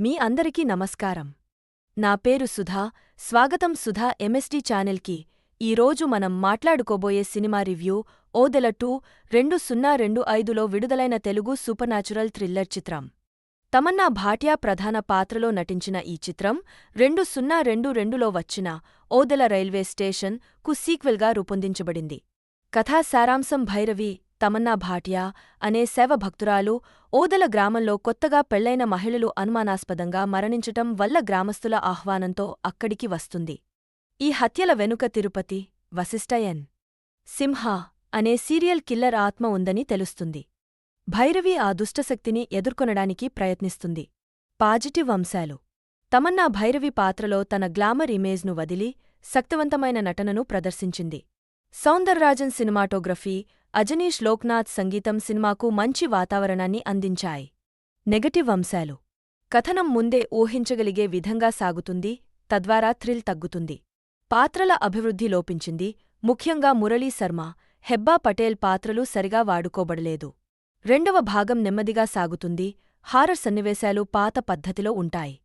మీ అందరికీ నమస్కారం. నా పేరు సుధా. స్వాగతం సుధా ఎంఎస్డి ఛానల్కి. ఈరోజు మనం మాట్లాడుకోబోయే సినిమా రివ్యూ ఓదెల 2 2025లో విడుదలైన తెలుగు సూపర్నాచురల్ థ్రిల్లర్ చిత్రం. తమన్నా భాటియా ప్రధాన పాత్రలో నటించిన ఈ చిత్రం 2022లో వచ్చిన ఓదెల రైల్వే స్టేషన్ కు సీక్వెల్గా రూపొందించబడింది. కథా సారాంశం భైరవి తమన్నా భాటియా అనే శైవభక్తురాలు ఓదెల గ్రామంలో కొత్తగా పెళ్లైన మహిళలు అనుమానాస్పదంగా మరణించటం వల్ల గ్రామస్తుల ఆహ్వానంతో అక్కడికి వస్తుంది. ఈ హత్యల వెనుక తిరుపతి, వశిష్ఠ ఎన్. సింహ అనే సీరియల్ కిల్లర్ ఆత్మ ఉందని తెలుస్తుంది. భైరవి ఆ దుష్టశక్తిని ఎదుర్కొనడానికి ప్రయత్నిస్తుంది. పాజిటివ్ అంశాలు: తమన్నా భైరవి పాత్రలో తన గ్లామర్ ఇమేజ్ను వదిలి శక్తివంతమైన నటనను ప్రదర్శించింది. సౌందర్రాజన్ సినిమాటోగ్రఫీ, అజనీష్ లోక్నాథ్ సంగీతం సినిమాకు మంచి వాతావరణాన్ని అందించాయి. నెగటివ్ అంశాలు: కథనం ముందే ఊహించగలిగే విధంగా సాగుతుంది, తద్వారా థ్రిల్ తగ్గుతుంది. పాత్రల అభివృద్ధి లోపించింది, ముఖ్యంగా మురళీ శర్మ, హెబ్బా పటేల్ పాత్రలు సరిగా వాడుకోబడలేదు. రెండవ భాగం నెమ్మదిగా సాగుతుంది, హారర్ సన్నివేశాలు పాత పద్ధతిలో ఉంటాయి.